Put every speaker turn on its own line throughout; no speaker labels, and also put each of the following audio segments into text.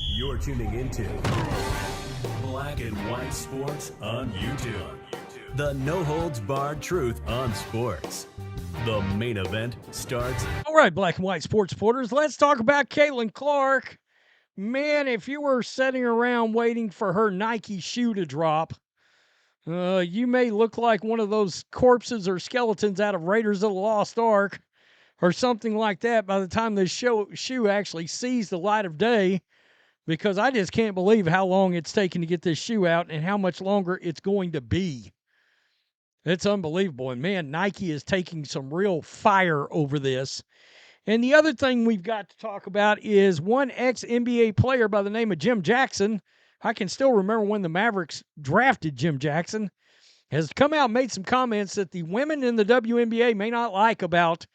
You're tuning into Black and White Sports on YouTube. The no-holds-barred truth on sports. The main event starts.
All right, Black and White Sports supporters, let's talk about Caitlin Clark. Man, if you were sitting around waiting for her Nike shoe to drop, you may look like one of those corpses or skeletons out of Raiders of the Lost Ark or something like that by the time this shoe actually sees the light of day, because I just can't believe how long it's taken to get this shoe out and how much longer it's going to be. It's unbelievable. And, man, Nike is taking some real fire over this. And the other thing we've got to talk about is one ex-NBA player by the name of Jim Jackson. I can still remember when the Mavericks drafted Jim Jackson, has come out and made some comments that the women in the WNBA may not like about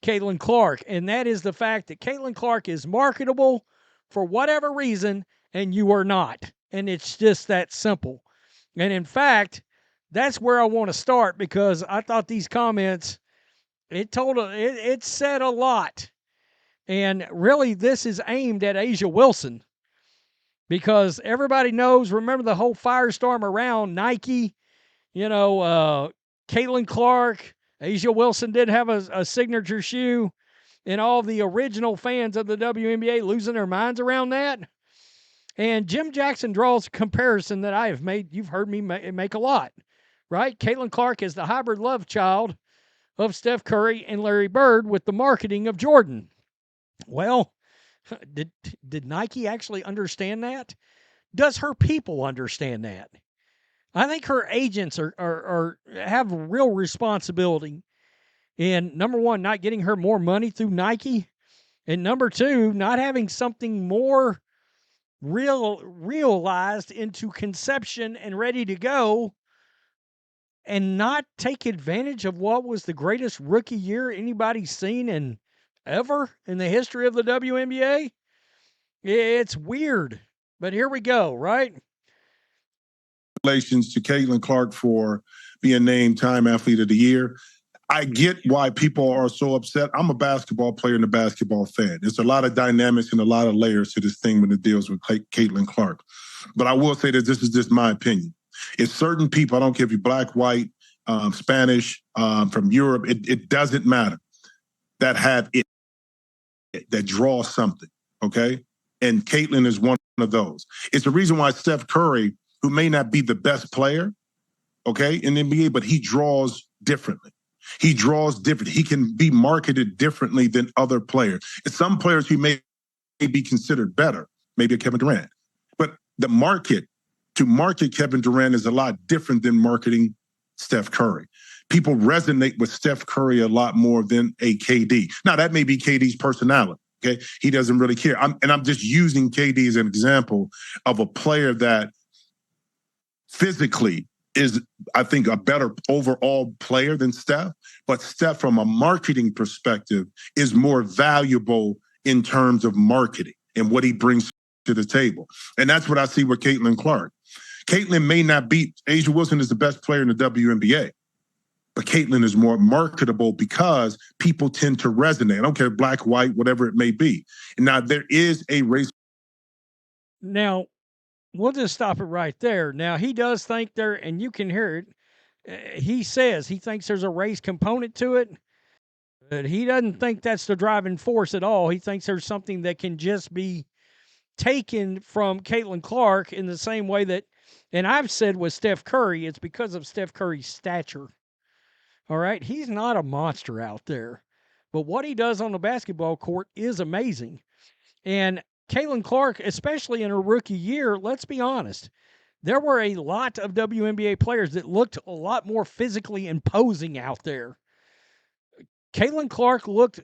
Caitlin Clark. And that is the fact that Caitlin Clark is marketable for whatever reason, and you are not. And it's just that simple. And, in fact, that's where I want to start, because I thought these comments, it said a lot. And really, this is aimed at A'ja Wilson, because everybody knows, remember the whole firestorm around Nike, Caitlin Clark, A'ja Wilson did have a signature shoe, and all the original fans of the WNBA losing their minds around that. And Jim Jackson draws a comparison that I have made. You've heard me make a lot. Right? Caitlin Clark is the hybrid love child of Steph Curry and Larry Bird with the marketing of Jordan. Well, did Nike actually understand that? Does her people understand that? I think her agents are have real responsibility in, number one, not getting her more money through Nike, and number two, not having something more realized into conception and ready to go, and not take advantage of what was the greatest rookie year anybody's seen ever in the history of the WNBA. It's weird, but here we go, right?
Congratulations to Caitlin Clark for being named Time Athlete of the Year. I get why people are so upset. I'm a basketball player and a basketball fan. There's a lot of dynamics and a lot of layers to this thing when it deals with Caitlin Clark. But I will say that this is just my opinion. It's certain people, I don't care if you're black, white, Spanish, from Europe, it doesn't matter, that have it, that draw something, okay? And Caitlin is one of those. It's the reason why Steph Curry, who may not be the best player, okay, in the NBA, but he draws differently. He draws different. He can be marketed differently than other players. And some players who may be considered better, maybe a Kevin Durant. But the market, to market Kevin Durant is a lot different than marketing Steph Curry. People resonate with Steph Curry a lot more than a KD. Now, that may be KD's personality, okay? He doesn't really care. I'm just using KD as an example of a player that physically is, I think, a better overall player than Steph. But Steph, from a marketing perspective, is more valuable in terms of marketing and what he brings to the table. And that's what I see with Caitlin Clark. Caitlin may not be, A'ja Wilson is the best player in the WNBA, but Caitlin is more marketable because people tend to resonate. I don't care, black, white, whatever it may be. And now there is a race.
Now, we'll just stop it right there. Now, he does think there, and you can hear it, he says he thinks there's a race component to it, but he doesn't think that's the driving force at all. He thinks there's something that can just be taken from Caitlin Clark in the same way that, and I've said with Steph Curry, it's because of Steph Curry's stature. All right? He's not a monster out there, but what he does on the basketball court is amazing. And Caitlin Clark, especially in her rookie year, let's be honest, there were a lot of WNBA players that looked a lot more physically imposing out there. Caitlin Clark looked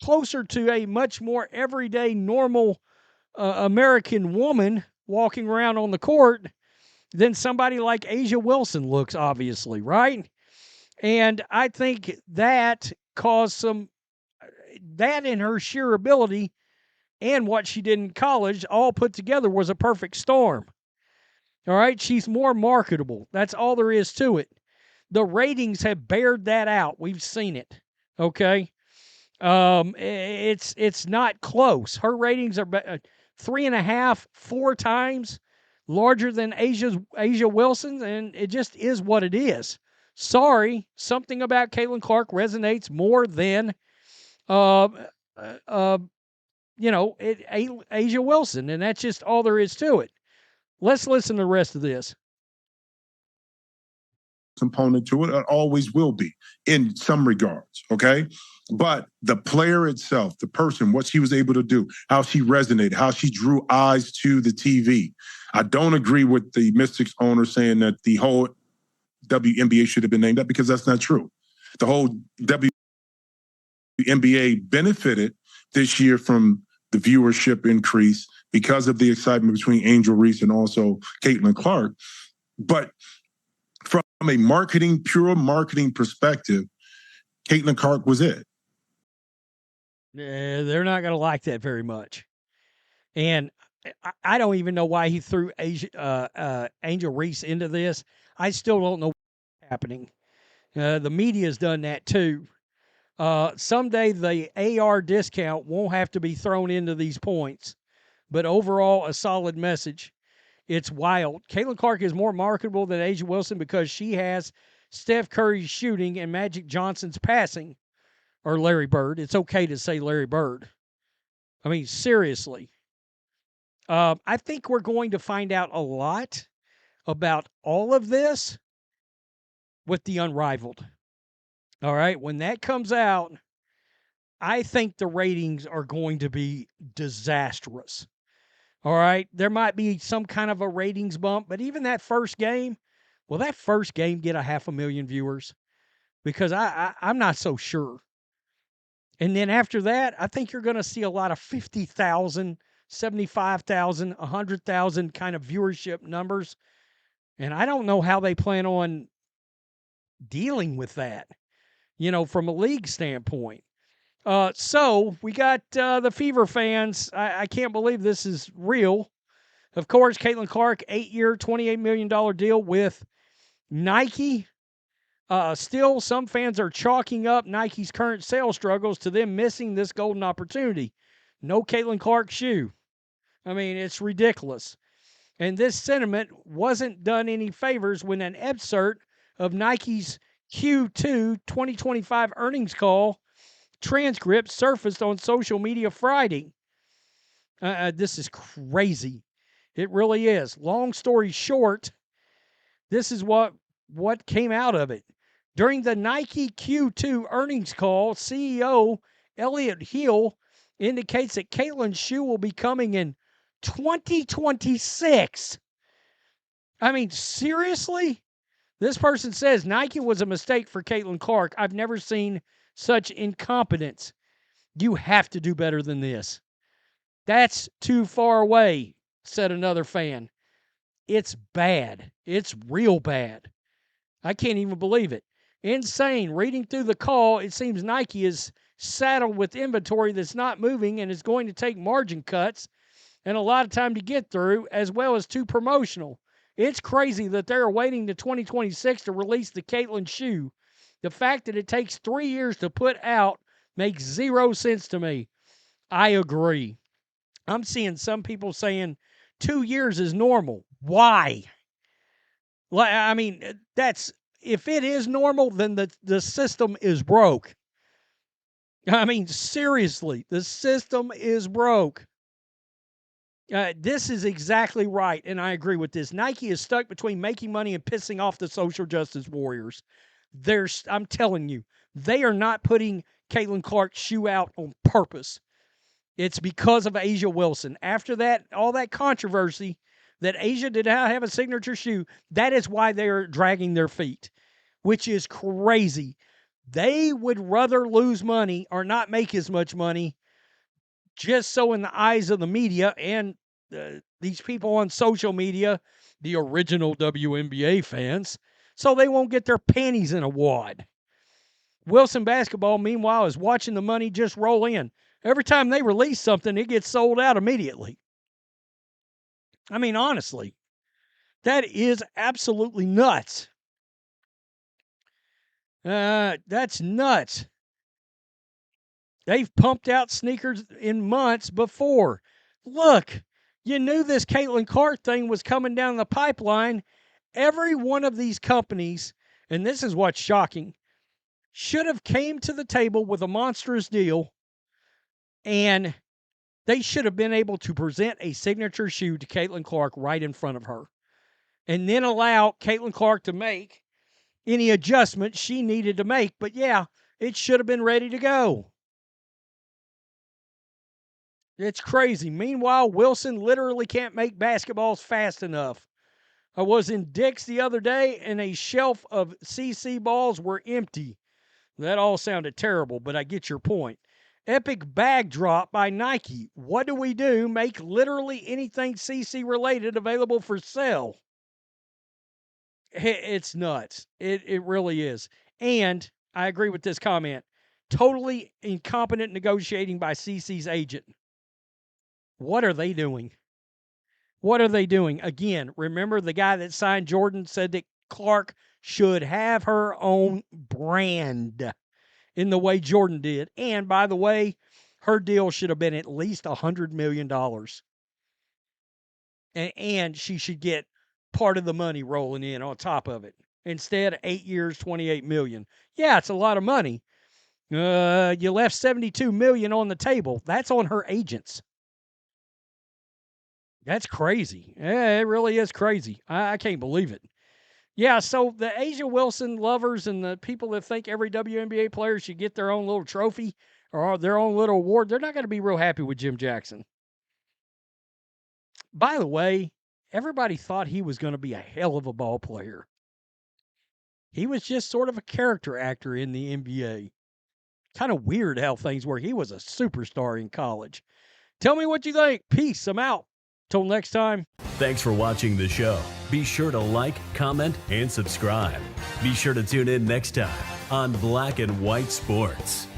closer to a much more everyday, normal American woman walking around on the court than somebody like A'ja Wilson looks, obviously, right? And I think that caused that in her sheer ability and what she did in college all put together was a perfect storm. All right, she's more marketable. That's all there is to it. The ratings have bared that out. We've seen it, okay? It's not close. Her ratings are 3.5, 4 times larger than Asia Wilson's, and it just is what it is. Sorry, something about Caitlin Clark resonates more than, uh, uh, uh, Asia Wilson, and that's just all there is to it. Let's listen to the rest of this.
Component to it. It always will be in some regards, okay? But the player itself, the person, what she was able to do, how she resonated, how she drew eyes to the TV. I don't agree with the Mystics owner saying that the whole WNBA should have been named up, because that's not true. The whole WNBA benefited this year from the viewership increase because of the excitement between Angel Reese and also Caitlin Clark. But from a pure marketing perspective, Caitlin Clark was it.
They're not going to like that very much. And I don't even know why he threw Angel Reese into this. I still don't know what's happening. The media's done that too. Someday the AR discount won't have to be thrown into these points. But overall, a solid message. It's wild. Caitlin Clark is more marketable than Asia Wilson because she has Steph Curry's shooting and Magic Johnson's passing. Or Larry Bird. It's okay to say Larry Bird. I mean, seriously. I think we're going to find out a lot about all of this with the Unrivaled. All right. When that comes out, I think the ratings are going to be disastrous. All right. There might be some kind of a ratings bump, but even that first game, will that first game get 500,000 viewers? Because I'm not so sure. And then after that, I think you're going to see a lot of 50,000, 75,000, 100,000 kind of viewership numbers. And I don't know how they plan on dealing with that, from a league standpoint. So we got the Fever fans. I can't believe this is real. Of course, Caitlin Clark, 8-year, $28 million deal with Nike. Still, some fans are chalking up Nike's current sales struggles to them missing this golden opportunity. No Caitlin Clark shoe. I mean, it's ridiculous. And this sentiment wasn't done any favors when an excerpt of Nike's Q2 2025 earnings call transcript surfaced on social media Friday. This is crazy. It really is. Long story short, this is what came out of it. During the Nike Q2 earnings call, CEO Elliot Hill indicates that Caitlin's shoe will be coming in 2026. I mean, seriously? This person says Nike was a mistake for Caitlin Clark. I've never seen such incompetence. You have to do better than this. That's too far away, said another fan. It's bad. It's real bad. I can't even believe it. Insane. Reading through the call, it seems Nike is saddled with inventory that's not moving and is going to take margin cuts and a lot of time to get through, as well as too promotional. It's crazy that they're waiting to 2026 to release the Caitlin shoe. The fact that it takes 3 years to put out makes zero sense to me. I agree. I'm seeing some people saying 2 years is normal. Why? I mean, if it is normal, then the system is broke. I mean, seriously, the system is broke. This is exactly right, and I agree with this. Nike is stuck between making money and pissing off the social justice warriors. I'm telling you, they are not putting Caitlin Clark's shoe out on purpose. It's because of Asia Wilson. After that, all that controversy that Asia did not have a signature shoe, that is why they are dragging their feet, which is crazy. They would rather lose money or not make as much money just so in the eyes of the media and these people on social media, the original WNBA fans, so they won't get their panties in a wad. Wilson basketball, meanwhile, is watching the money just roll in. Every time they release something, it gets sold out immediately. I mean, honestly, that is absolutely nuts. That's nuts. They've pumped out sneakers in months before. Look, you knew this Caitlin Clark thing was coming down the pipeline. Every one of these companies, and this is what's shocking, should have came to the table with a monstrous deal, and they should have been able to present a signature shoe to Caitlin Clark right in front of her, and then allow Caitlin Clark to make any adjustments she needed to make. But yeah, it should have been ready to go. It's crazy. Meanwhile, Wilson literally can't make basketballs fast enough. I was in Dick's the other day, and a shelf of CC balls were empty. That all sounded terrible, but I get your point. Epic bag drop by Nike. What do we do? Make literally anything CC related available for sale. It's nuts. It really is. And I agree with this comment. Totally incompetent negotiating by CC's agent. What are they doing? What are they doing? Again, remember the guy that signed Jordan said that Clark should have her own brand in the way Jordan did. And by the way, her deal should have been at least $100 million. And she should get part of the money rolling in on top of it. Instead, 8 years, $28 million. Yeah, it's a lot of money. You left $72 million on the table. That's on her agents. That's crazy. Yeah, it really is crazy. I can't believe it. Yeah, so the Asia Wilson lovers and the people that think every WNBA player should get their own little trophy or their own little award, they're not going to be real happy with Jim Jackson. By the way, everybody thought he was going to be a hell of a ball player. He was just sort of a character actor in the NBA. Kind of weird how things were. He was a superstar in college. Tell me what you think. Peace. I'm out. Till next time.
Thanks for watching the show. Be sure to like, comment, and subscribe. Be sure to tune in next time on Black and White Sports.